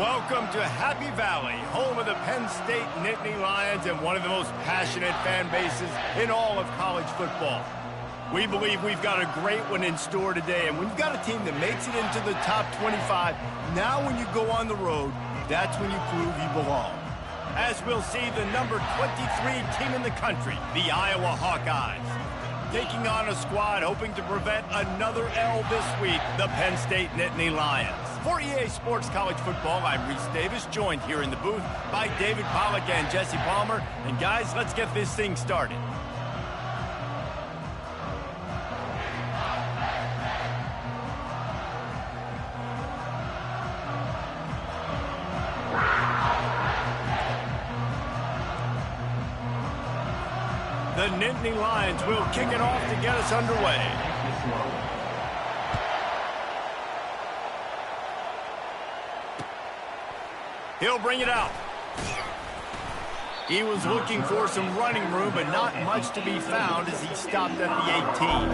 Welcome to Happy Valley, home of the Penn State Nittany Lions and one of the most passionate fan bases in all of college football. We believe we've got a great one in store today, and we've got a team that makes it into the top 25. Now when you go on the road, that's when you prove you belong. As we'll see, the number 23 team in the country, the Iowa Hawkeyes, taking on a squad hoping to prevent another L this week, the Penn State Nittany Lions. For EA Sports College Football, I'm Reese Davis, joined here in the booth by David Pollack and Jesse Palmer. And guys, let's get this thing started. The Nittany Lions will kick it off to get us underway. He'll bring it out. He was looking for some running room, but not much to be found as he stopped at the 18.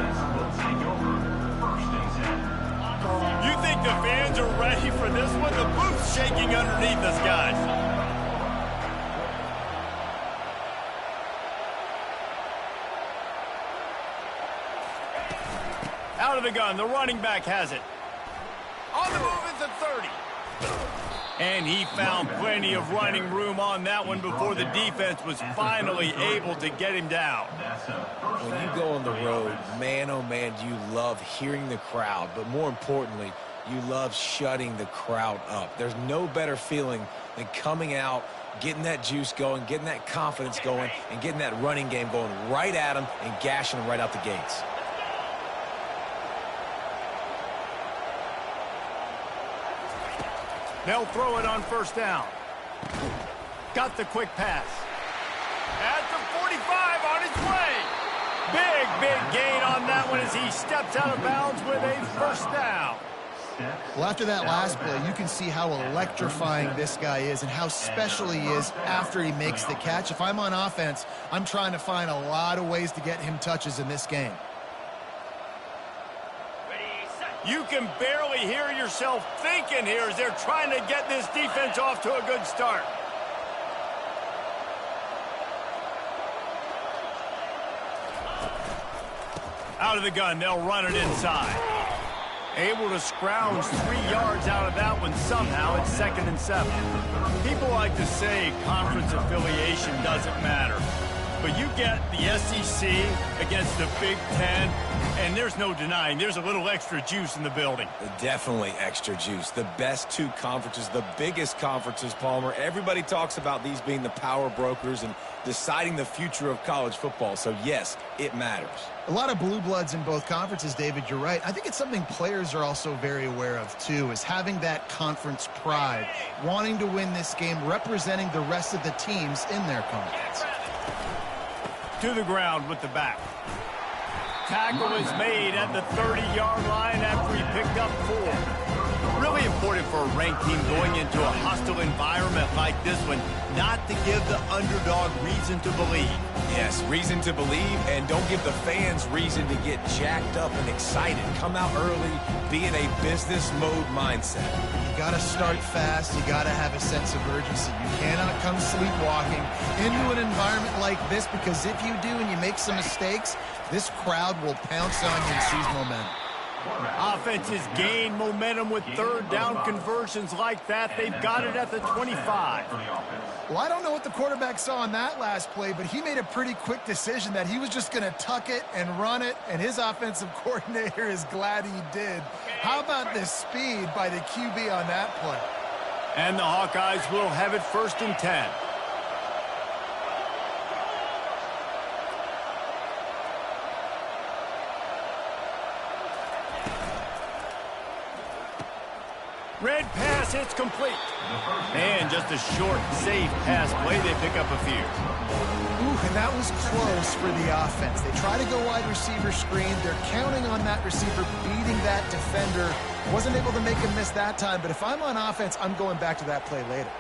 You think the fans are ready for this one? The booth's shaking underneath us, guys. Out of the gun, the running back has it. On the move is the 30. And he found plenty of running room on that one before the defense was finally able to get him down. When you go on the road, man, oh man, do you love hearing the crowd. But more importantly, you love shutting the crowd up. There's no better feeling than coming out, getting that juice going, getting that confidence going, and getting that running game going right at them and gashing them right out the gates. They'll throw it on first down. Got the quick pass. At the 45 on his way. Big gain on that one as he steps out of bounds with a first down. Well, after that last play, you can see how electrifying this guy is and how special he is after he makes the catch. If I'm on offense, I'm trying to find a lot of ways to get him touches in this game. You can barely hear yourself thinking here as they're trying to get this defense off to a good start. Out of the gun, they'll run it inside. Able to scrounge 3 yards out of that one somehow. It's 2nd and 7. People like to say conference affiliation doesn't matter. But you get the SEC against the Big Ten, and there's no denying there's a little extra juice in the building. Definitely extra juice. The best two conferences, the biggest conferences, Palmer. Everybody talks about these being the power brokers and deciding the future of college football. So, yes, it matters. A lot of blue bloods in both conferences, David, you're right. I think it's something players are also very aware of, too, is having that conference pride, wanting to win this game, representing the rest of the teams in their conference. To the ground with the back. Tackle is made at the 30-yard line after he picked up 4. Really important for a ranked team going into a hostile environment like this one, not to give the underdog reason to believe. Yes, reason to believe, and don't give the fans reason to get jacked up and excited. Come out early, be in a business mode mindset. You got to start fast. You got to have a sense of urgency. You cannot come sleepwalking into an environment like this, because if you do and you make some mistakes, this crowd will pounce on you and seize momentum. Offenses gain momentum with third down conversions like that. They've got it at the 25. Well, I don't know what the quarterback saw on that last play, but he made a pretty quick decision that he was just going to tuck it and run it, and his offensive coordinator is glad he did. How about the speed by the QB on that play? And the Hawkeyes will have it 1st and 10. Red pass, it's complete. And just a short, safe pass play. They pick up a few. Ooh, and that was close for the offense. They try to go wide receiver screen. They're counting on that receiver beating that defender. Wasn't able to make him miss that time, but if I'm on offense, I'm going back to that play later.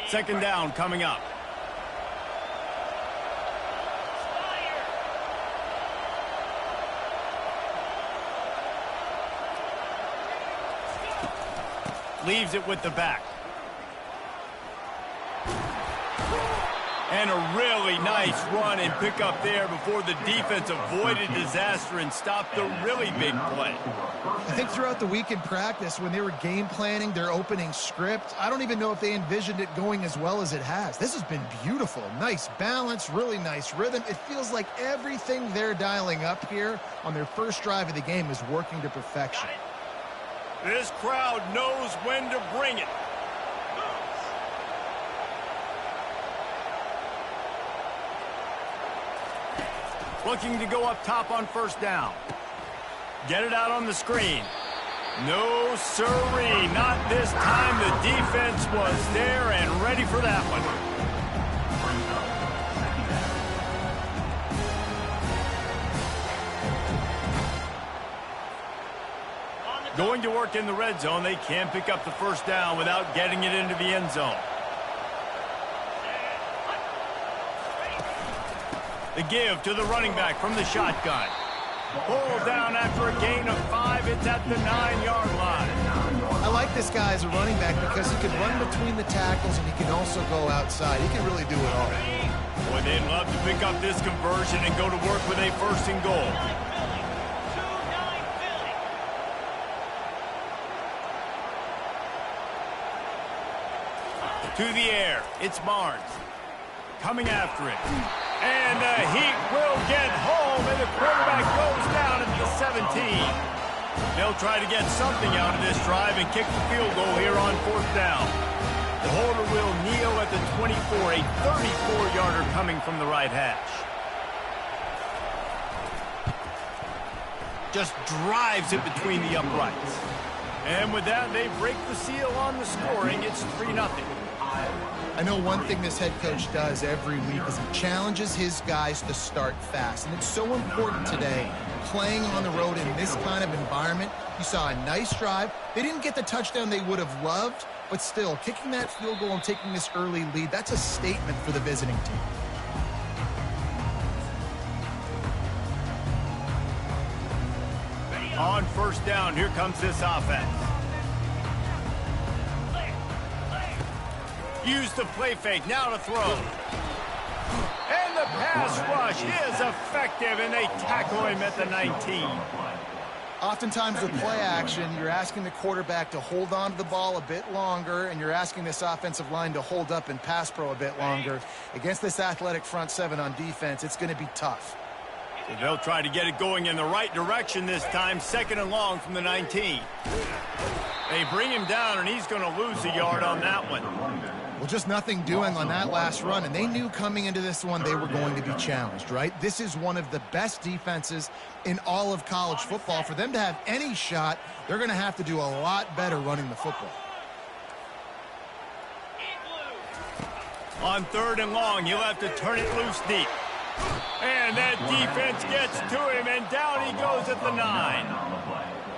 Second down coming up. leaves it with the back. And a really nice run and pick up there before the defense avoided disaster and stopped the really big play. I think throughout the week in practice, when they were game planning their opening script, I don't even know if they envisioned it going as well as it has. This has been beautiful. Nice balance, really nice rhythm. It feels like everything they're dialing up here on their first drive of the game is working to perfection. This crowd knows when to bring it. Looking to go up top on first down. Get it out on the screen. No siree, not this time. The defense was there and ready for that one. Going to work in the red zone. They can pick up the first down without getting it into the end zone. The give to the running back from the shotgun. Pulled down after a gain of 5. It's at the 9-yard line. I like this guy as a running back because he can run between the tackles and he can also go outside. He can really do it all. Boy, they'd love to pick up this conversion and go to work with a first and goal. To the air. It's Barnes. Coming after it. And the heat will get home, and the quarterback goes down at the 17. They'll try to get something out of this drive and kick the field goal here on fourth down. The holder will kneel at the 24, a 34-yarder coming from the right hash. Just drives it between the uprights. And with that, they break the seal on the scoring. It's 3-0. I know one thing this head coach does every week is he challenges his guys to start fast. And it's so important today, playing on the road in this kind of environment. You saw a nice drive. They didn't get the touchdown they would have loved, but still, kicking that field goal and taking this early lead, that's a statement for the visiting team. On first down, here comes this offense. Use the play fake, now to throw. And the pass rush is effective, and they tackle him at the 19. Oftentimes with play action, you're asking the quarterback to hold on to the ball a bit longer, and you're asking this offensive line to hold up in pass pro a bit longer. Against this athletic front seven on defense, it's going to be tough. So they'll try to get it going in the right direction this time, second and long from the 19. They bring him down, and he's going to lose a yard on that one. Well, just nothing doing on that last run, and they knew coming into this one they were going to be challenged, right? This is one of the best defenses in all of college football. For them to have any shot, they're going to have to do a lot better running the football. On third and long, he'll have to turn it loose deep. And that defense gets to him, and down he goes at the 9.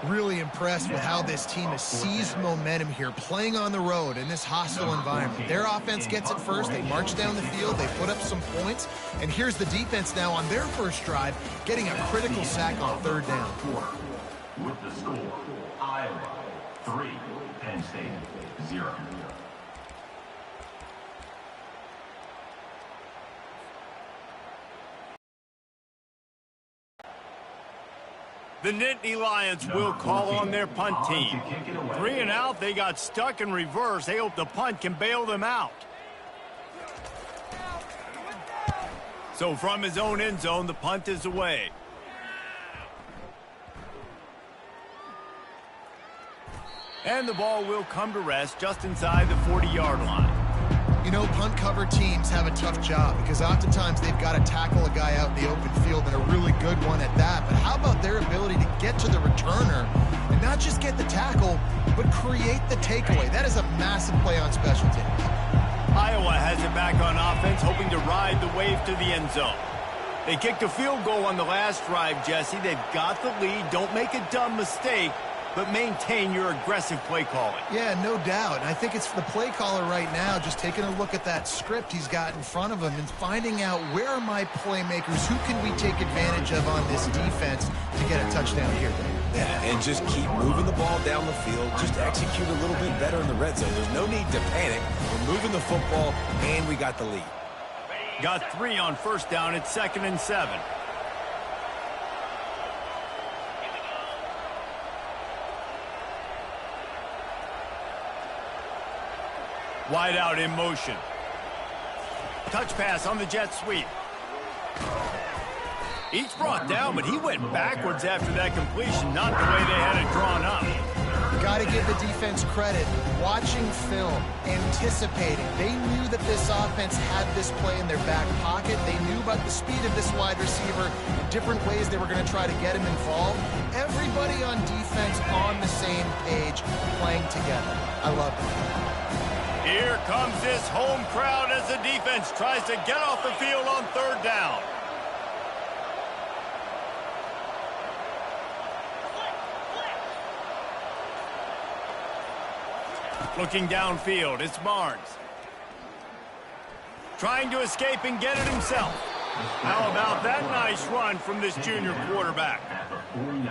Really impressed with how this team has seized momentum here, playing on the road in this hostile environment. Their offense gets it first. They march down the field. They put up some points. And here's the defense now on their first drive, getting a critical sack on third down. With the score, Iowa 3, Penn State 0. The Nittany Lions will call on their punt team. 3 and out, they got stuck in reverse. They hope the punt can bail them out. So from his own end zone, the punt is away. And the ball will come to rest just inside the 40-yard line. You know, punt cover teams have a tough job because oftentimes they've got to tackle a guy out in the open field, and a really good one at that. But how about their ability to get to the returner and not just get the tackle, but create the takeaway? That is a massive play on special teams. Iowa has it back on offense, hoping to ride the wave to the end zone. They kicked a field goal on the last drive, Jesse. They've got the lead. Don't make a dumb mistake, but maintain your aggressive play calling. Yeah, no doubt. And I think it's the play caller right now just taking a look at that script he's got in front of him and finding out where are my playmakers, who can we take advantage of on this defense to get a touchdown here, Dave? Yeah, and just keep moving the ball down the field. Just execute a little bit better in the red zone. There's no need to panic. We're moving the football, and we got the lead. Got 3 on first down. It's 2nd and 7. Wide out in motion. Touch pass on the jet sweep. He's brought down, but he went backwards after that completion, not the way they had it drawn up. Got to give the defense credit. Watching film, anticipating. They knew that this offense had this play in their back pocket. They knew about the speed of this wide receiver, the different ways they were going to try to get him involved. Everybody on defense on the same page, playing together. I love it. Here comes this home crowd as the defense tries to get off the field on 3rd down. Looking downfield, it's Barnes. Trying to escape and get it himself. How about that nice run from this junior quarterback?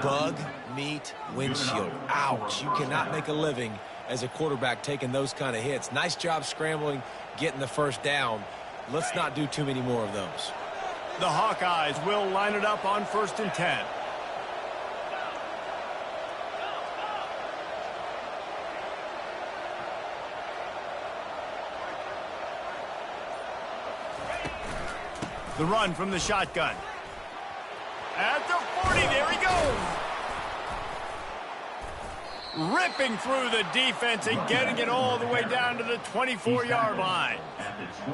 Bug, meat, windshield. Ouch. You cannot make a living as a quarterback taking those kind of hits. Nice job scrambling, getting the first down. Let's not do too many more of those. The Hawkeyes will line it up on 1st and 10. The run from the shotgun. At the 40, there he goes. Ripping through the defense and getting it all the way down to the 24-yard line.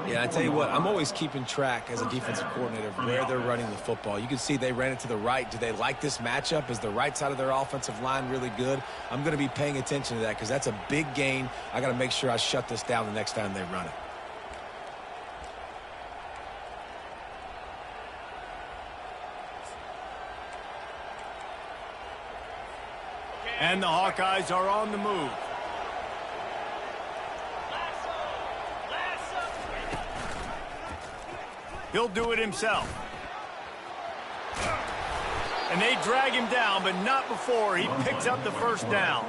Yeah, I tell you what, I'm always keeping track as a defensive coordinator of where they're running the football. You can see they ran it to the right. Do they like this matchup? Is the right side of their offensive line really good? I'm going to be paying attention to that because that's a big gain. I got to make sure I shut this down the next time they run it. And the Hawkeyes are on the move. He'll do it himself. And they drag him down, but not before he picks up the first down.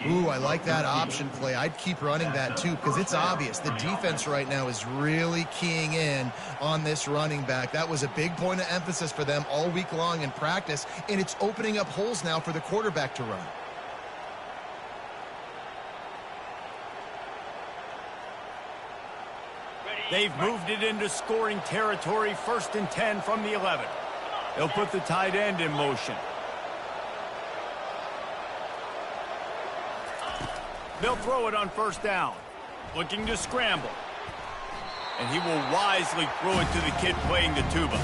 Ooh, I like that option play. I'd keep running that too because it's obvious. The defense right now is really keying in on this running back. That was a big point of emphasis for them all week long in practice, and it's opening up holes now for the quarterback to run. They've moved it into scoring territory, 1st and 10 from the 11. They'll put the tight end in motion. They'll throw it on 1st down. Looking to scramble. And he will wisely throw it to the kid playing the tuba.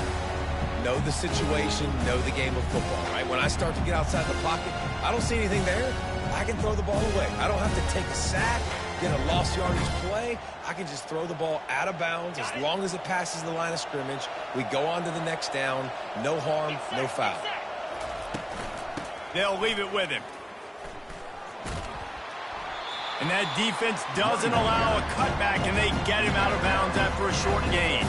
Know the situation, know the game of football, right? When I start to get outside the pocket, I don't see anything there. I can throw the ball away. I don't have to take a sack, get a lost yardage play. I can just throw the ball out of bounds as long as it passes the line of scrimmage. We go on to the next down. No harm, no foul. They'll leave it with him. And that defense doesn't allow a cutback, and they get him out of bounds after a short gain.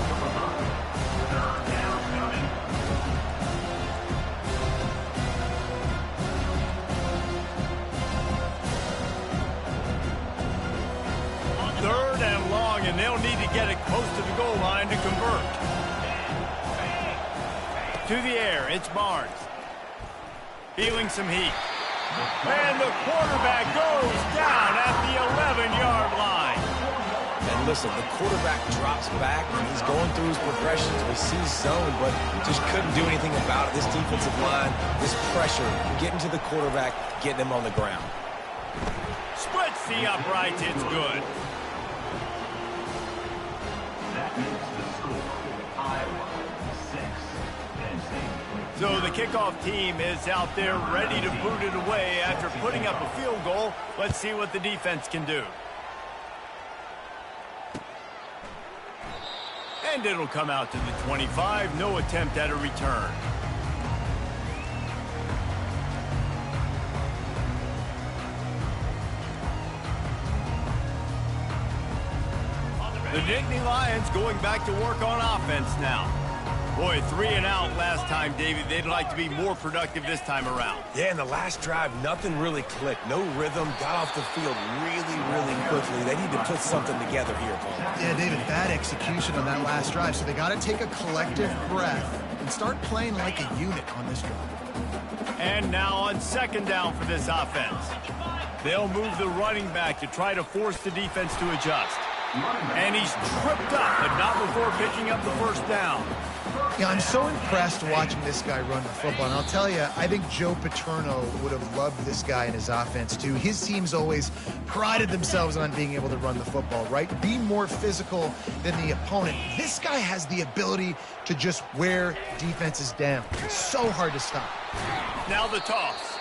Third and long, and they'll need to get it close to the goal line to convert. To the air, it's Barnes. Feeling some heat. And the quarterback goes down at the 11-yard line. And listen, the quarterback drops back, and he's going through his progressions. We see zone, but just couldn't do anything about it. This defensive line, this pressure, getting to the quarterback, getting him on the ground. Splits the uprights, it's good. That is the score. Iowa 6, Penn State. So the kickoff team is out there ready to boot it away after putting up a field goal. Let's see what the defense can do. And it'll come out to the 25. No attempt at a return. The Nittany Lions going back to work on offense now. Boy, 3 and out last time, David. They'd like to be more productive this time around. Yeah, in the last drive, nothing really clicked. No rhythm, got off the field really quickly. They need to put something together here, Paul. Yeah, David, bad execution on that last drive. So they got to take a collective breath and start playing like a unit on this drive. And now on second down for this offense. They'll move the running back to try to force the defense to adjust. And he's tripped up, but not before picking up the first down. Yeah, I'm so impressed watching this guy run the football. And I'll tell you, I think Joe Paterno would have loved this guy in his offense, too. His teams always prided themselves on being able to run the football, right? Be more physical than the opponent. This guy has the ability to just wear defenses down. It's so hard to stop. Now the toss.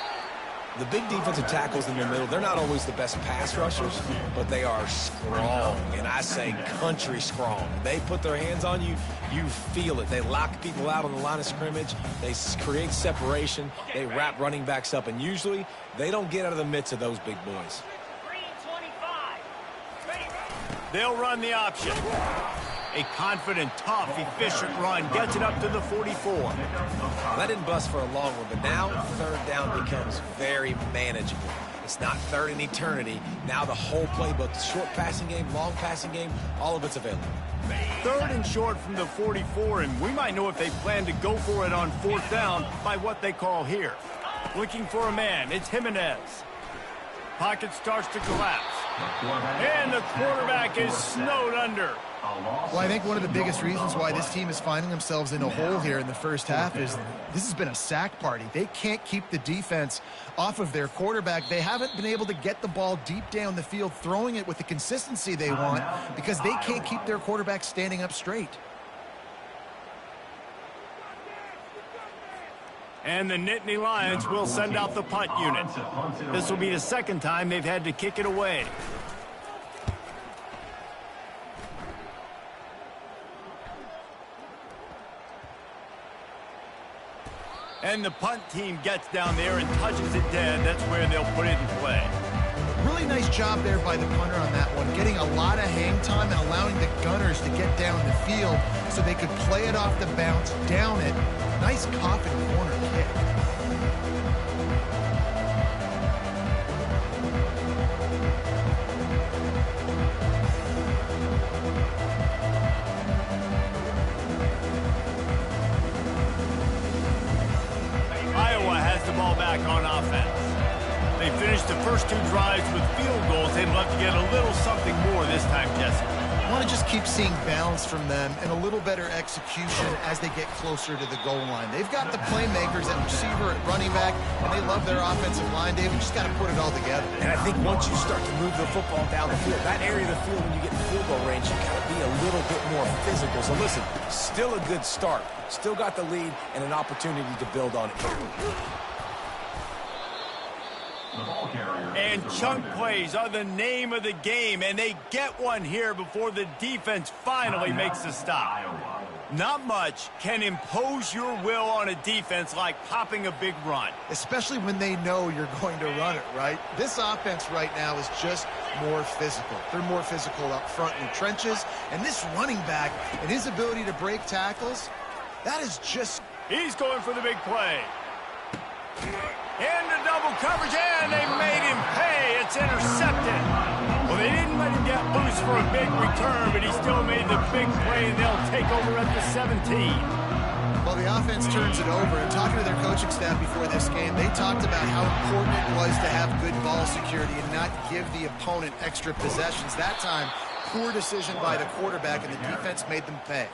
The big defensive tackles in the middle, they're not always the best pass rushers, but they are strong, and I say country strong. They put their hands on you, you feel it. They lock people out on the line of scrimmage. They create separation. They wrap running backs up, and usually they don't get out of the midst of those big boys. They'll run the option. A confident, tough, efficient run gets it up to the 44. That didn't bust for a long one, but now third down becomes very manageable. It's not third in eternity. Now the whole playbook, short passing game, long passing game, all of it's available. Third and short from the 44, and we might know if they plan to go for it on fourth down by what they call here. Looking for a man, it's Jimenez. Pocket starts to collapse. And the quarterback is snowed under. Well, I think one of the biggest reasons why this team is finding themselves in a hole here in the first half is this has been a sack party. They can't keep the defense off of their quarterback. They haven't been able to get the ball deep down the field, throwing it with the consistency they want because they can't keep their quarterback standing up straight. And the Nittany Lions will send out the punt unit. This will be the second time they've had to kick it away. And the punt team gets down there and touches it dead. That's where they'll put it in play. Really nice job there by the punter on that one, getting a lot of hang time and allowing the gunners to get down the field so they could play it off the bounce, down it. Nice coffin corner kick. Iowa has the ball back on offense. They finished the first 2 drives with field goals. They'd love to get a little something more this time, Jesse. I want to just keep seeing balance from them and a little better execution as they get closer to the goal line. They've got the playmakers at receiver, at running back, and they love their offensive line. David, just got to put it all together. And I think once you start to move the football down the field, that area of the field when you get in field goal range, you got to be a little bit more physical. So listen, still a good start. Still got the lead and an opportunity to build on it. And chunk plays are the name of the game, and they get one here before the defense finally makes the stop. Not much can impose your will on a defense like popping a big run. Especially when they know you're going to run it, right? This offense right now is just more physical. They're more physical up front in the trenches, and this running back and his ability to break tackles, that is just... He's going for the big play. Into double coverage, and they made him pay. It's intercepted. Well, they didn't let him get loose for a big return, but he still made the big play, and they'll take over at the 17. Well, the offense turns it over, and talking to their coaching staff before this game, they talked about how important it was to have good ball security and not give the opponent extra possessions. That time, poor decision by the quarterback, and the defense made them pay.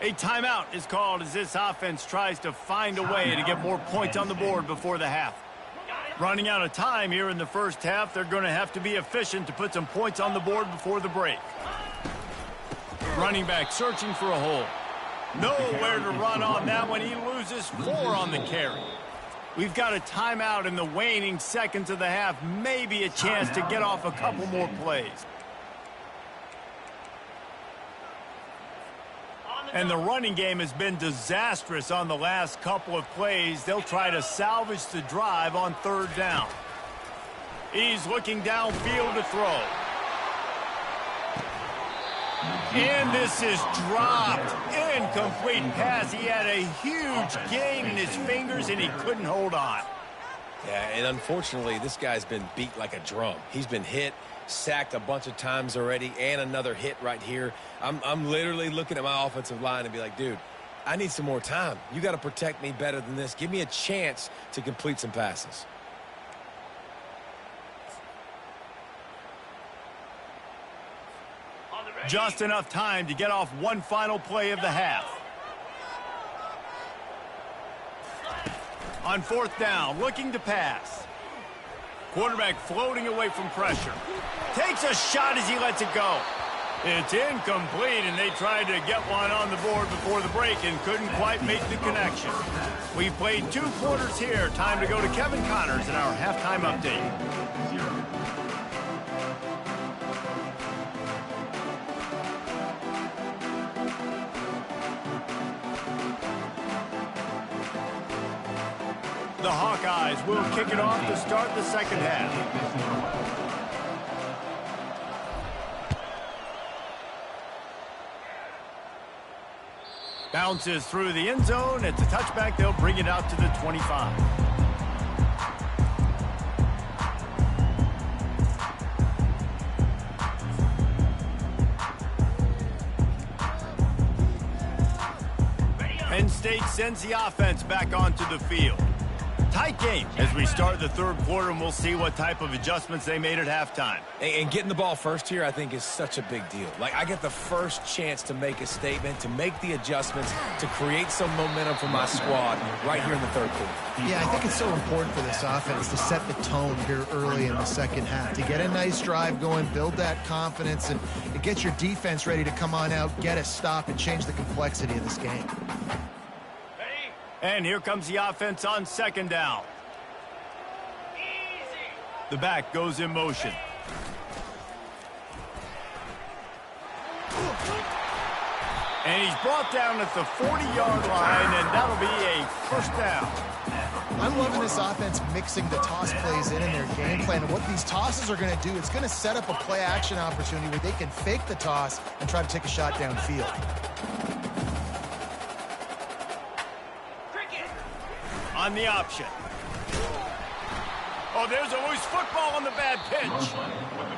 A timeout is called as this offense tries to find a way to get more points on the board before the half. Running out of time here in the first half, they're going to have to be efficient to put some points on the board before the break. Running back searching for a hole. Nowhere to run on that one. He loses 4 on the carry. We've got a timeout in the waning seconds of the half. Maybe a chance to get off a couple more plays. And the running game has been disastrous on the last couple of plays. They'll try to salvage the drive on third down. He's looking downfield to throw. And this is dropped. Incomplete pass. He had a huge gain in his fingers, and he couldn't hold on. Yeah, and unfortunately, this guy's been beat like a drum. He's been hit, sacked a bunch of times already, and another hit right here. I'm literally looking at my offensive line and be like, dude, I need some more time. You got to protect me better than this. Give me a chance to complete some passes. Just enough time to get off one final play of the half. On fourth down, looking to pass. Quarterback floating away from pressure. Takes a shot as he lets it go. It's incomplete, and they tried to get one on the board before the break and couldn't quite make the connection. We've played 2 quarters here. Time to go to Kevin Connors in our halftime update. The Hawkeyes will kick it off to start the second half. Bounces through the end zone. It's a touchback. They'll bring it out to the 25. Penn State sends the offense back onto the field. Tight game as we start the third quarter, and we'll see what type of adjustments they made at halftime. And getting the ball first here, I think, is such a big deal. Like, I get the first chance to make a statement, to make the adjustments, to create some momentum for my squad right here in the third quarter. Yeah, I think it's so important for this offense to set the tone here early in the second half, to get a nice drive going, build that confidence, and get your defense ready to come on out, get a stop, and change the complexity of this game. And here comes the offense on second down. The back goes in motion. And he's brought down at the 40-yard line, and that'll be a first down. I'm loving this offense mixing the toss plays in their game plan. And what these tosses are going to do, it's going to set up a play-action opportunity where they can fake the toss and try to take a shot downfield. On the option. Oh, there's a loose football on the bad pitch.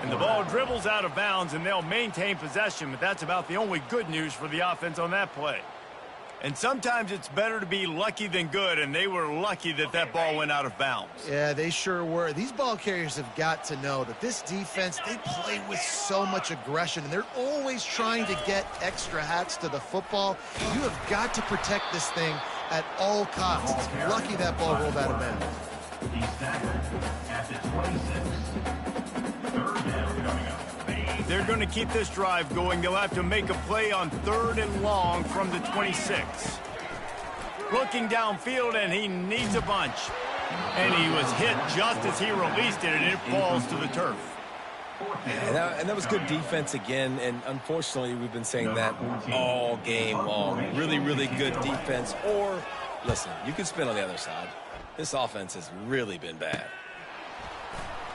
And the ball dribbles out of bounds, and they'll maintain possession, but that's about the only good news for the offense on that play. And sometimes it's better to be lucky than good, and they were lucky that that ball went out of bounds. Yeah, they sure were. These ball carriers have got to know that this defense, they play with so much aggression, and they're always trying to get extra hats to the football. You have got to protect this thing at all costs. Lucky that ball rolled out of bounds. He's tackled at the 26. Third down coming up. They're going to keep this drive going. They'll have to make a play on 3rd and long from the 26. Looking downfield, and he needs a bunch. And he was hit just as he released it, and it falls to the turf. And that was good defense again, and unfortunately we've been saying that all game long. Really, really good defense. Or, listen, you could spin on the other side. This offense has really been bad.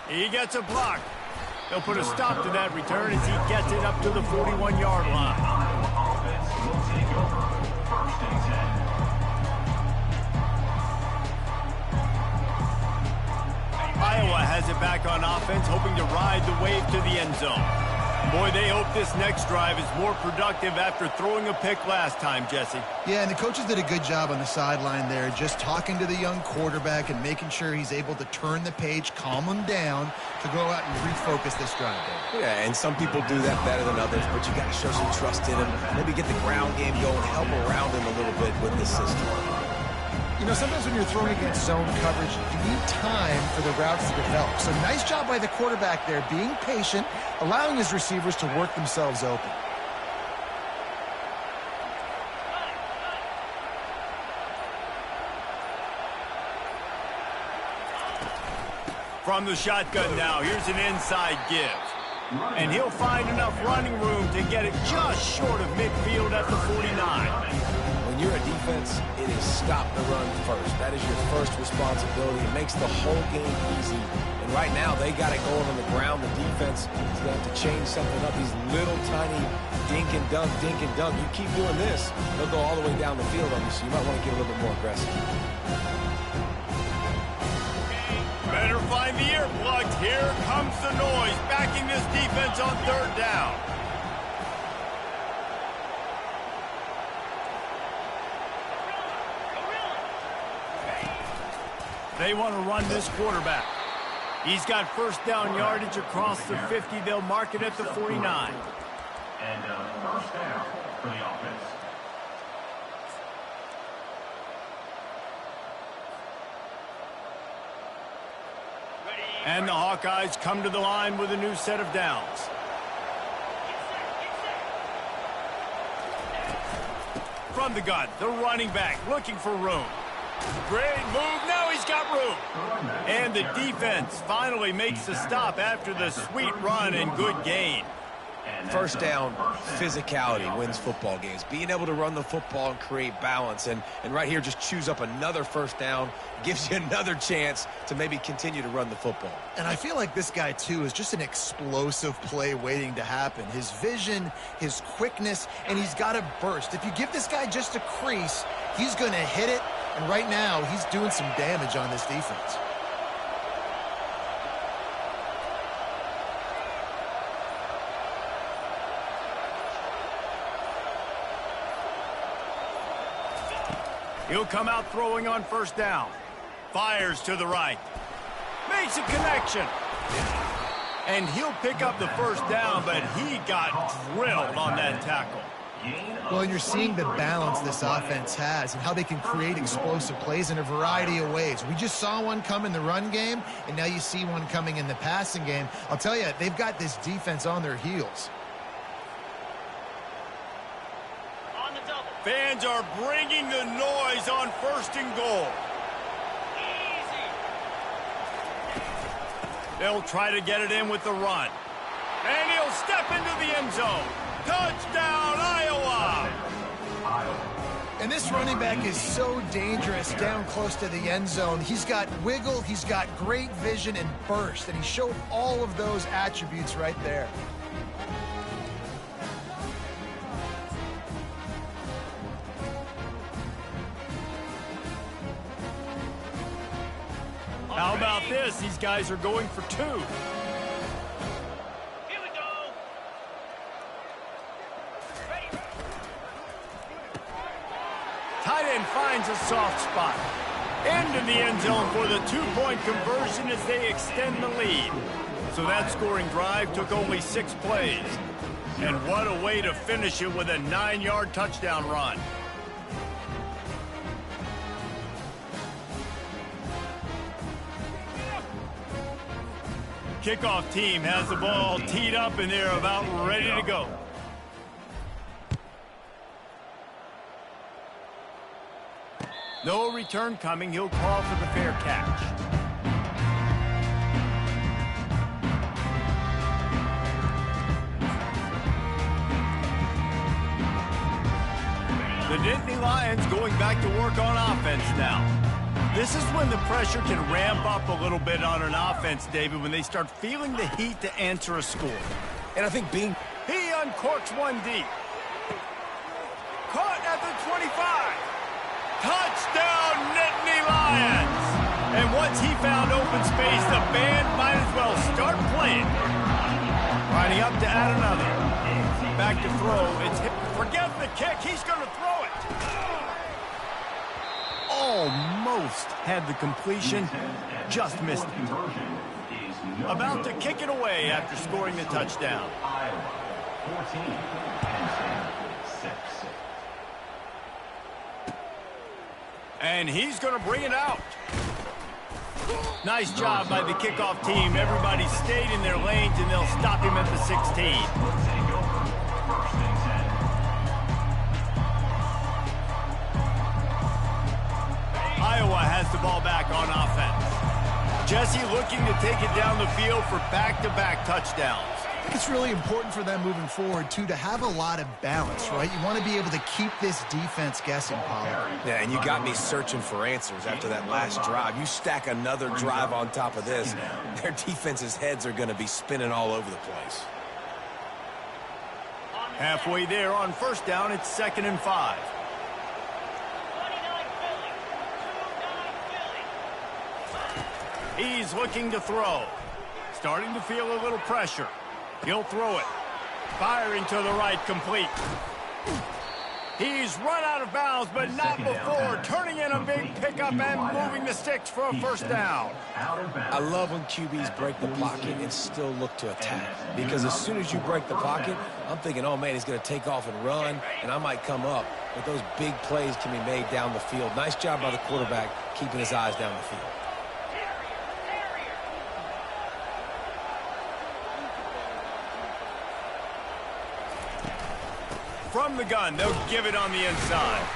He gets a block. They'll put a stop to that return as he gets it up to the 41-yard line. Offense will take over. 1st and 10. Iowa has it back on offense, hoping to ride the wave to the end zone. Boy, they hope this next drive is more productive after throwing a pick last time, Jesse. Yeah, and the coaches did a good job on the sideline there, just talking to the young quarterback and making sure he's able to turn the page, calm him down to go out and refocus this drive. Yeah, and some people do that better than others, but you got to show some trust in him. Maybe get the ground game going, help around him a little bit with this system. You know, sometimes when you're throwing against zone coverage, you need time for the routes to develop. So nice job by the quarterback there, being patient, allowing his receivers to work themselves open. From the shotgun now, here's an inside give. And he'll find enough running room to get it just short of midfield at the 49. When you're a defense, it is stop the run first. That is your first responsibility. It makes the whole game easy. And right now, they got it going on the ground. The defense is going to have to change something up. These little tiny dink and dunk, dink and dunk. You keep doing this, they'll go all the way down the field on you, so you might want to get a little bit more aggressive. Better find the earplugs. Here comes the noise, backing this defense on third down. They want to run this quarterback. He's got first down yardage across the 50. They'll mark it at the 49. And first down for the offense. And the Hawkeyes come to the line with a new set of downs. From the gun, the running back looking for room. Great move. Now he's got room. And the defense finally makes the stop after the sweet run and good gain. First down, physicality wins football games. Being able to run the football and create balance. And right here, just choose up another first down. Gives you another chance to maybe continue to run the football. And I feel like this guy, too, is just an explosive play waiting to happen. His vision, his quickness, and he's got a burst. If you give this guy just a crease, he's going to hit it. And right now, he's doing some damage on this defense. He'll come out throwing on first down. Fires to the right. Makes a connection. And he'll pick up the first down, but he got drilled on that tackle. Well, and you're seeing the balance this offense has and how they can create explosive plays in a variety of ways. We just saw one come in the run game, and now you see one coming in the passing game. I'll tell you, they've got this defense on their heels. Fans are bringing the noise on first and goal. They'll try to get it in with the run. And he'll step into the end zone. Touchdown, Iowa! And this running back is so dangerous down close to the end zone. He's got wiggle, he's got great vision and burst, and he showed all of those attributes right there. How about this? These guys are going for two. Here we go. Ready. Tight end finds a soft spot. Into the end zone for the two-point conversion as they extend the lead. So that scoring drive took only 6 plays. And what a way to finish it with a 9-yard touchdown run. Kickoff team has the ball teed up and they're about ready to go. No return coming. He'll call for the fair catch. The Nittany Lions going back to work on offense now. This is when the pressure can ramp up a little bit on an offense, David, when they start feeling the heat to answer a score. And I think being... He uncorks one deep. Caught at the 25. Touchdown, Nittany Lions! And once he found open space, the band might as well start playing. Lining up to add another. Back to throw. It's hit. Forget the kick. He's going to throw it. Almost had the completion, just missed it. About to kick it away after scoring the touchdown. Iowa, 14, Penn St. 6. And he's going to bring it out. Nice job by the kickoff team. Everybody stayed in their lanes, and they'll stop him at the 16. Iowa has the ball back on offense. Jesse looking to take it down the field for back-to-back touchdowns. I think it's really important for them moving forward, too, to have a lot of balance, right? You want to be able to keep this defense guessing, Pollard. Yeah, and you got me searching for answers after that last drive. You stack another drive on top of this, their defense's heads are going to be spinning all over the place. Halfway there on first down, it's 2nd and 5. He's looking to throw. Starting to feel a little pressure. He'll throw it. Firing to the right, complete. He's run out of bounds, but not before turning in a big pickup and moving the sticks for a first down. I love when QBs break the pocket and still look to attack. Because as soon as you break the pocket, I'm thinking, oh, man, he's going to take off and run, and I might come up. But those big plays can be made down the field. Nice job by the quarterback keeping his eyes down the field. From the gun, they'll give it on the inside.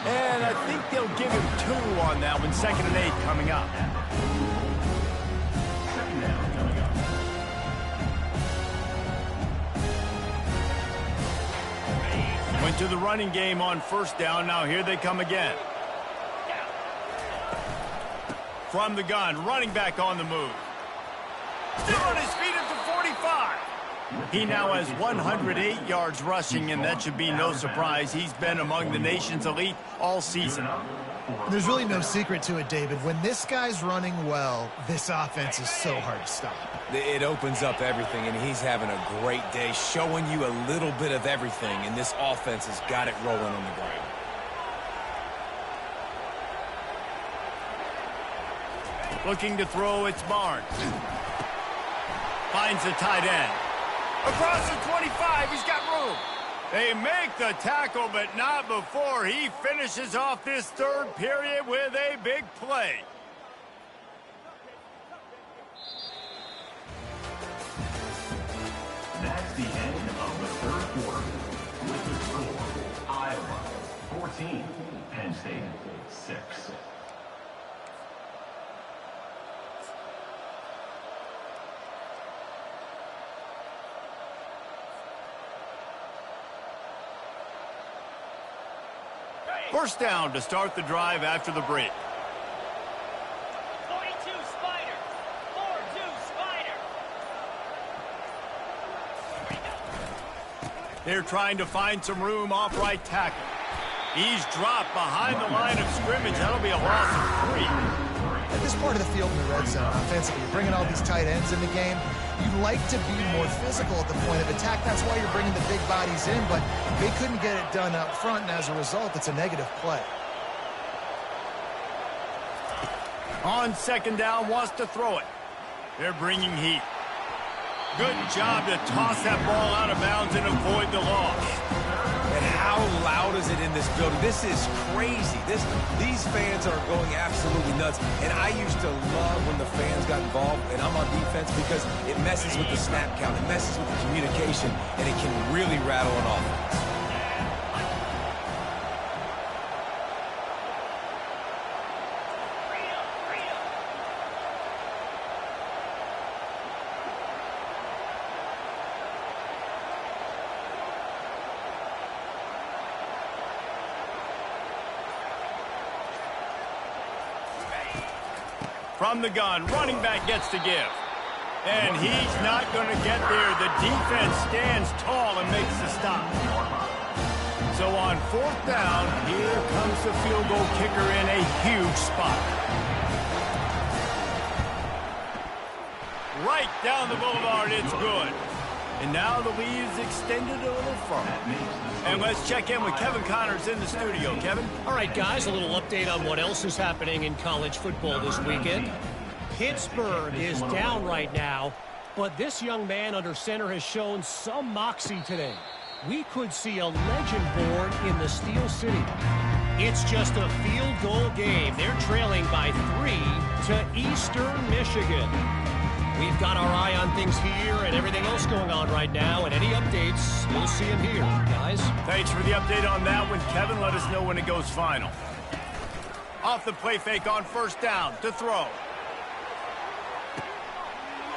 And I think they'll give him 2 on that one. 2nd and 8 coming up. Went to the running game on first down. Now here they come again. From the gun, running back on the move. Still on his feet at the 45. He now has 108 yards rushing, and that should be no surprise. He's been among the nation's elite all season. There's really no secret to it, David. When this guy's running well, this offense is so hard to stop. It opens up everything, and he's having a great day, showing you a little bit of everything, and this offense has got it rolling on the ground. Looking to throw, it's Barnes. Finds the tight end. Across the 25, he's got room. They make the tackle, but not before he finishes off this third period with a big play. That's the end of the third quarter. With the score, Iowa 14, Penn State 6. First down to start the drive after the break. 42 Spider. 4-2 Spider. They're trying to find some room off right tackle. He's dropped behind the line of scrimmage. That'll be a loss of 3. At this part of the field in the red zone, offensively, you're bringing all these tight ends in the game. You like to be more physical at the point of attack. That's why you're bringing the big bodies in, but they couldn't get it done up front, and as a result, it's a negative play. On second down, wants to throw it. They're bringing heat. Good job to toss that ball out of bounds and avoid the loss. And how loud is it in this building? This is crazy. These fans are going absolutely nuts. And I used to love when the fans got involved, and I'm on defense, because it messes with the snap count. It messes with the communication, and it can really rattle an offense. From the gun, running back gets to give. And he's not going to get there. The defense stands tall and makes the stop. So on fourth down, here comes the field goal kicker in a huge spot. Right down the boulevard, it's good. And now the lead is extended a little further. And let's check in with Kevin Connors in the studio. Kevin? All right, guys, a little update on what else is happening in college football this weekend. Pittsburgh is down right now, but this young man under center has shown some moxie today. We could see a legend born in the Steel City. It's just a field goal game. They're trailing by 3 to Eastern Michigan. We've got our eye on things here and everything else going on right now, and any updates, you'll see them here, guys. Thanks for the update on that one, Kevin. Let us know when it goes final. Off the play fake on first down to throw.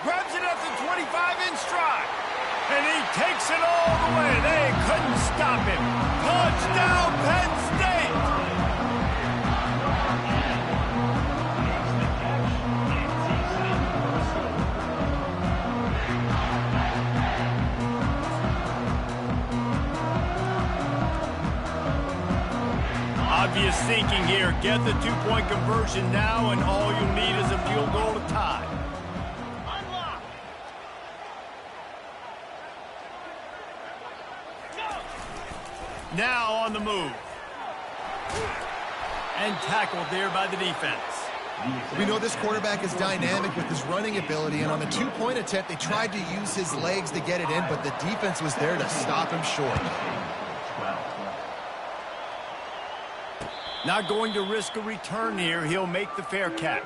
Grabs it at the 25 in stride. And he takes it all the way. They couldn't stop him. Touchdown, Penn State! Philadelphia is sinking here. Get the two-point conversion now, and all you need is a field goal to tie. Unlock. Go. Now on the move. And tackled there by the defense. We know this quarterback is dynamic with his running ability, and on the two-point attempt, they tried to use his legs to get it in, but the defense was there to stop him short. Not going to risk a return here. He'll make the fair catch.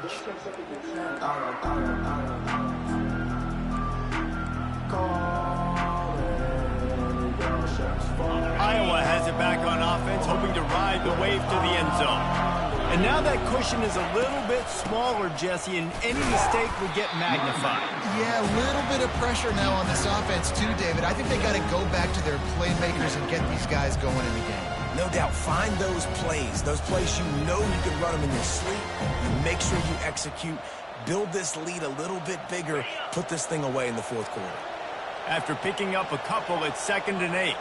Iowa has it back on offense, hoping to ride the wave to the end zone. And now that cushion is a little bit smaller, Jesse, and any mistake would get magnified. Yeah, a little bit of pressure now on this offense too, David. I think they got to go back to their playmakers and get these guys going in the game. No doubt, find those plays you know you can run them in your sleep. You make sure you execute, build this lead a little bit bigger, put this thing away in the fourth quarter. After picking up a couple, it's 2nd and 8.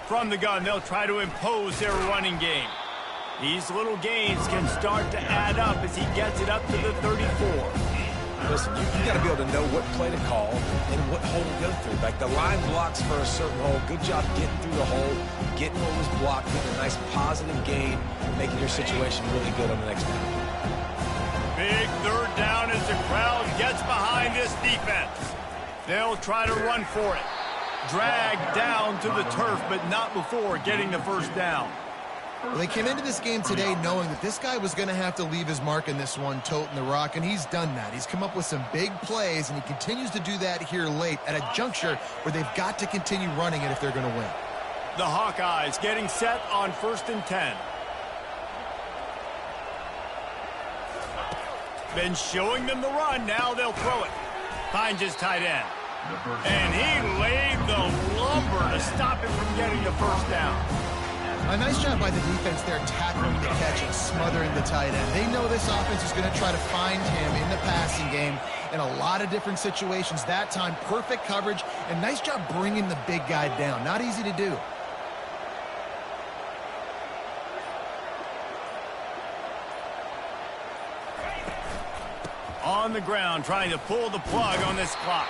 From the gun, they'll try to impose their running game. These little gains can start to add up as he gets it up to the 34. Listen, you got to be able to know what play to call and what hole to go through. Like the line blocks for a certain hole. Good job getting through the hole, getting what was blocked, getting a nice positive gain, making your situation really good on the next down. Big 3rd down as the crowd gets behind this defense. They'll try to run for it. Dragged down to the turf, but not before getting the 1st down. Well, they came into this game today knowing that this guy was going to have to leave his mark in this one, toting the rock, and he's done that. He's come up with some big plays, and he continues to do that here late at a juncture where they've got to continue running it if they're going to win. The Hawkeyes getting set on 1st and 10. Been showing them the run. Now they'll throw it. Finds his tight end. And he laid the lumber to stop him from getting the 1st down. A nice job by the defense there, tackling the catch and smothering the tight end. They know this offense is going to try to find him in the passing game in a lot of different situations. That time, perfect coverage, and nice job bringing the big guy down. Not easy to do. On the ground, trying to pull the plug on this clock.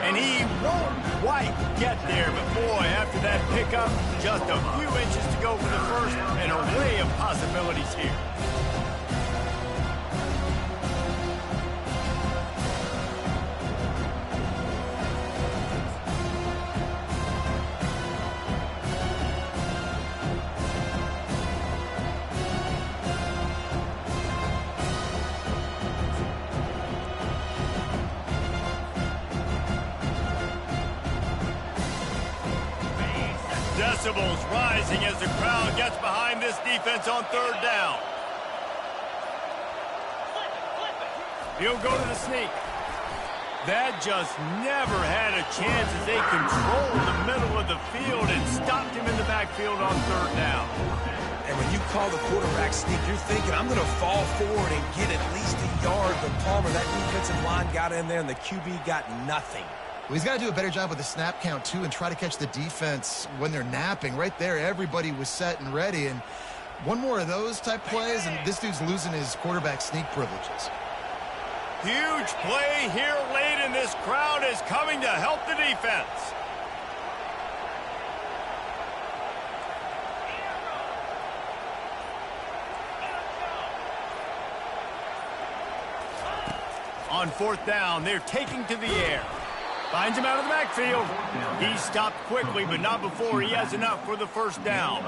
And he won't quite get there, but boy, after that pickup, just a few inches to go for the 1st, an array of possibilities here. Decibels rising as the crowd gets behind this defense on 3rd down. He'll go to the sneak. That just never had a chance as they controlled the middle of the field and stopped him in the backfield on 3rd down. And when you call the quarterback sneak, you're thinking, I'm going to fall forward and get at least a yard. But Palmer, that defensive line got in there, and the QB got nothing. Well, he's got to do a better job with the snap count, too, and try to catch the defense when they're napping. Right there, everybody was set and ready. And one more of those type plays, and this dude's losing his quarterback sneak privileges. Huge play here late, and this crowd is coming to help the defense. On 4th down, they're taking to the air. Finds him out of the backfield. He stopped quickly, but not before he has enough for the 1st down.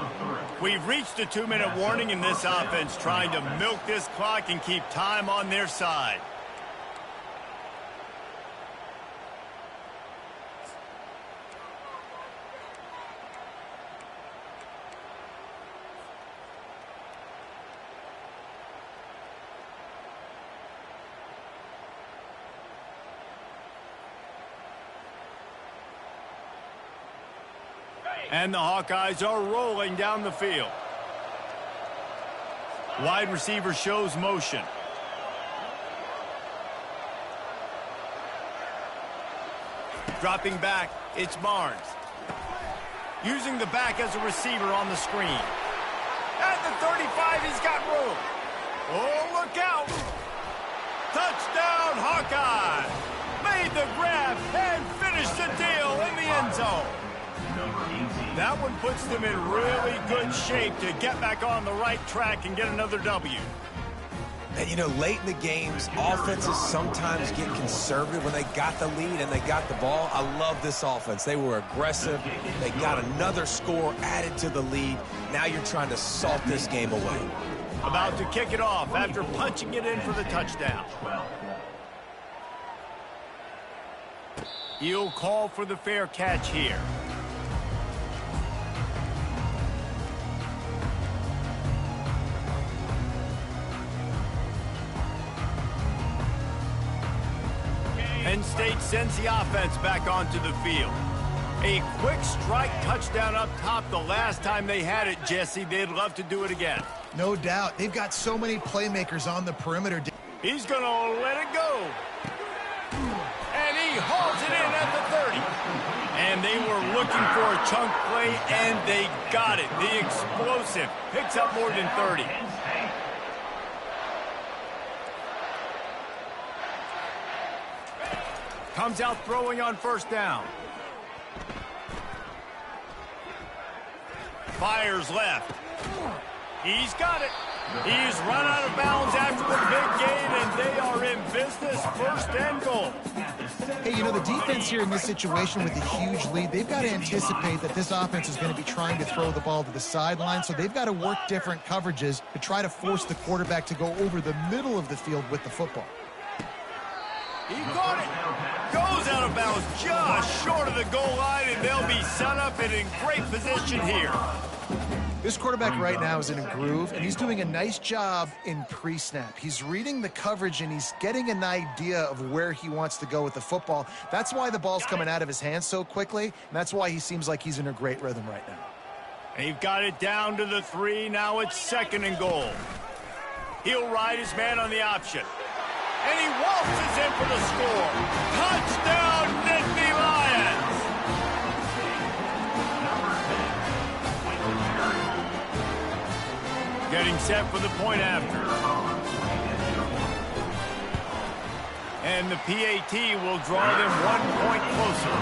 We've reached a 2-minute warning in this offense, trying to milk this clock and keep time on their side. And the Hawkeyes are rolling down the field. Wide receiver shows motion. Dropping back, it's Barnes. Using the back as a receiver on the screen. At the 35, he's got room. Oh, look out. Touchdown, Hawkeye. Made the grab and finished the deal in the end zone. That one puts them in really good shape to get back on the right track and get another W. And, you know, late in the games, offenses sometimes get conservative when they got the lead and they got the ball. I love this offense. They were aggressive. They got another score added to the lead. Now you're trying to salt this game away. About to kick it off after punching it in for the touchdown. He'll call for the fair catch here. Penn State sends the offense back onto the field. A quick strike touchdown up top the last time they had it, Jesse. They'd love to do it again. No doubt. They've got so many playmakers on the perimeter. He's going to let it go. And he hauls it in at the 30. And they were looking for a chunk play, and they got it. The explosive picks up more than 30. Comes out throwing on first down. Fires left. He's got it. He's run out of bounds after the big gain, and they are in business. First and goal. Hey, you know, the defense here in this situation with a huge lead, they've got to anticipate that this offense is going to be trying to throw the ball to the sideline, so they've got to work different coverages to try to force the quarterback to go over the middle of the field with the football. He got it. Goes out of bounds just short of the goal line, and they'll be set up and in great position here. This quarterback right now is in a groove, and he's doing a nice job in pre-snap. He's reading the coverage, and he's getting an idea of where he wants to go with the football. That's why the ball's coming out of his hands so quickly, and that's why he seems like he's in a great rhythm right now. They've got it down to the 3. Now it's second and goal. He'll ride his man on the option. And he waltzes in for the score. Touchdown, Nittany Lions! Getting set for the point after. And the PAT will draw them 1 point closer.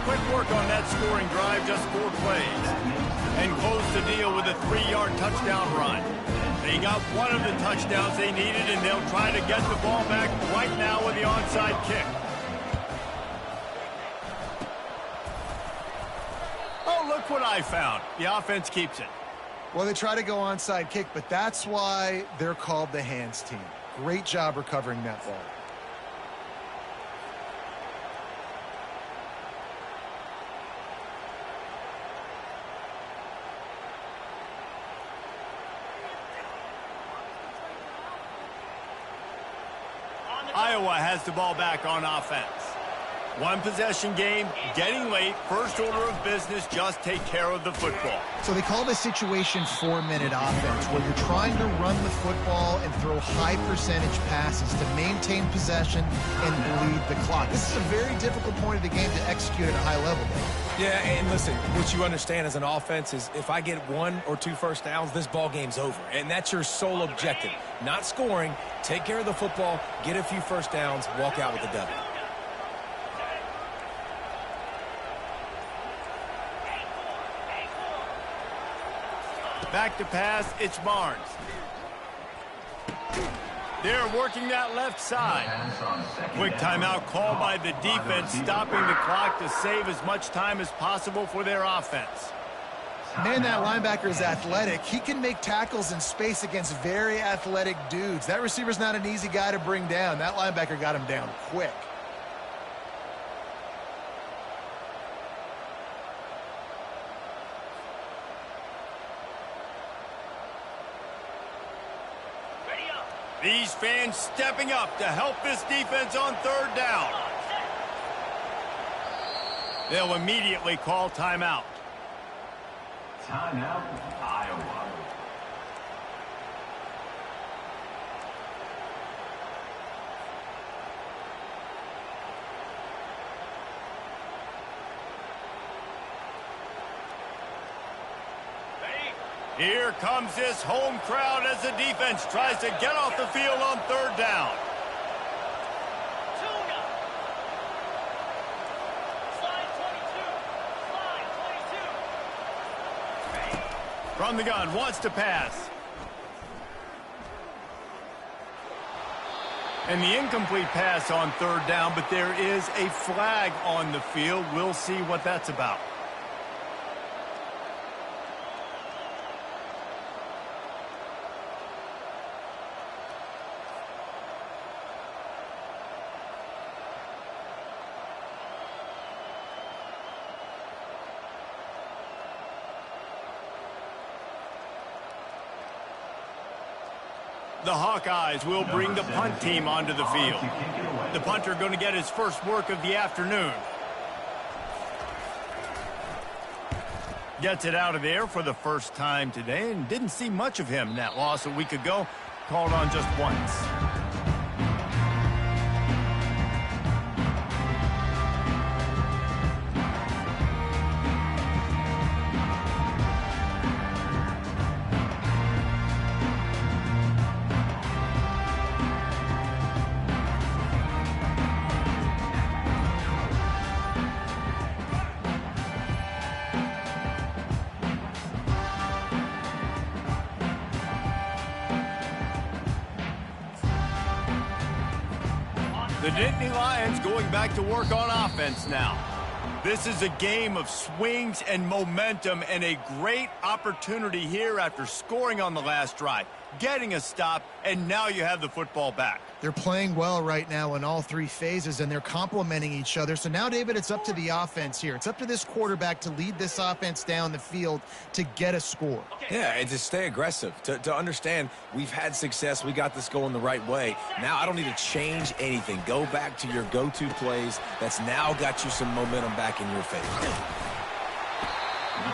Quick work on that scoring drive, just 4 plays. And close the deal with a 3-yard touchdown run. They got one of the touchdowns they needed, and they'll try to get the ball back right now with the onside kick. Oh, look what I found. The offense keeps it. Well, they try to go onside kick, but that's why they're called the hands team. Great job recovering that ball. Iowa has the ball back on offense. One possession game, getting late, first order of business, just take care of the football. So they call this situation 4-minute offense, where you're trying to run the football and throw high percentage passes to maintain possession and bleed the clock. This is a very difficult point of the game to execute at a high level. Yeah, and listen, what you understand as an offense is if I get 1 or 2 first downs, this ball game's over. And that's your sole objective. Not scoring, take care of the football, get a few first downs, walk out with the W. Back to pass, it's Barnes. They're working that left side. Quick timeout called by the defense, stopping the clock to save as much time as possible for their offense. Man, that linebacker is athletic. He can make tackles in space against very athletic dudes. That receiver's not an easy guy to bring down. That linebacker got him down quick. These fans stepping up to help this defense on third down. They'll immediately call timeout. Timeout, Iowa. Here comes this home crowd as the defense tries to get off the field on third down. Tuna. Slide 22. Slide 22. From the gun, wants to pass. And the incomplete pass on third down, but there is a flag on the field. We'll see what that's about. The Hawkeyes will bring the punt team onto the field. The punter going to get his first work of the afternoon. Gets it out of there for the first time today and didn't see much of him in that loss a week ago. Called on just once. The Nittany Lions going back to work on offense now. This is a game of swings and momentum and a great opportunity here after scoring on the last drive, getting a stop, and now you have the football back. They're playing well right now in all three phases, and they're complementing each other. So now, David, it's up to the offense here. It's up to this quarterback to lead this offense down the field to get a score. Yeah, and to stay aggressive, to understand we've had success, we got this going the right way. Now I don't need to change anything. Go back to your go-to plays. That's now got you some momentum back in your favor.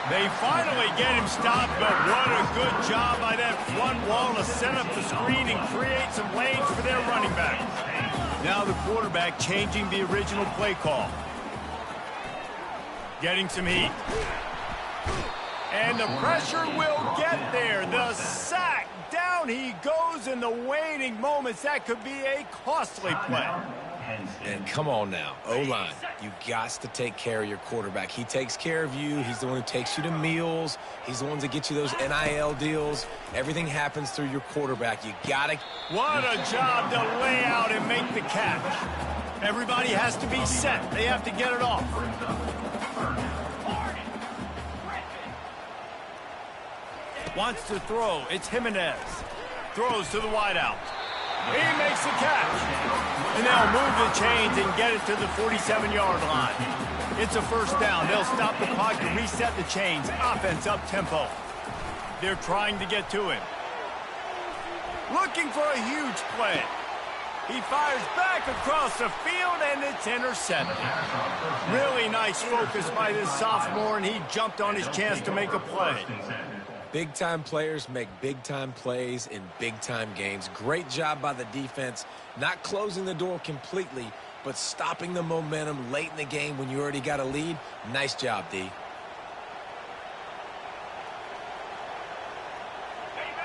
They finally get him stopped, but what a good job by that front wall to set up the screen and create some lanes for their running back. Now the quarterback changing the original play call. Getting some heat. And the pressure will get there. The sack. Down he goes in the waiting moments. That could be a costly play. And come on now, O-line, you got to take care of your quarterback. He takes care of you. He's the one who takes you to meals. He's the one that gets you those NIL deals. Everything happens through your quarterback. You got to. What a job to lay out and make the catch. Everybody has to be set. They have to get it off. Wants to throw. It's Jimenez. Throws to the wideout. He makes the catch. And they'll move the chains and get it to the 47-yard line. It's a first down. They'll stop the clock to reset the chains. Offense up tempo. They're trying to get to him. Looking for a huge play. He fires back across the field, and it's intercepted. Really nice focus by this sophomore, and he jumped on his chance to make a play. Big-time players make big-time plays in big-time games. Great job by the defense, not closing the door completely, but stopping the momentum late in the game when you already got a lead. Nice job, D.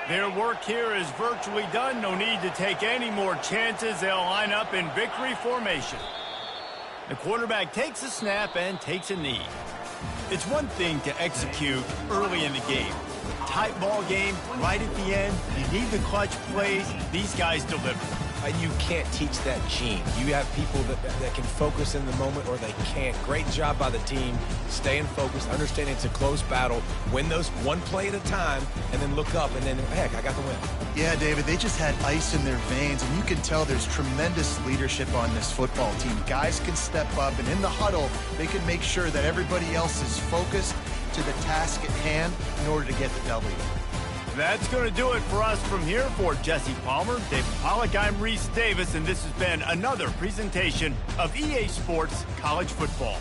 Their work here is virtually done. No need to take any more chances. They'll line up in victory formation. The quarterback takes a snap and takes a knee. It's one thing to execute early in the game. Tight ball game, right at the end. You need the clutch plays. These guys deliver. And you can't teach that gene. You have people that can focus in the moment or they can't. Great job by the team, staying focused, understanding it's a close battle, win those one play at a time, and then look up, and then, heck, I got the win. Yeah, David, they just had ice in their veins, and you can tell there's tremendous leadership on this football team. Guys can step up, and in the huddle, they can make sure that everybody else is focused to the task at hand in order to get the W. That's going to do it for us from here. For Jesse Palmer, David Pollack, I'm Reese Davis, and this has been another presentation of EA Sports College Football.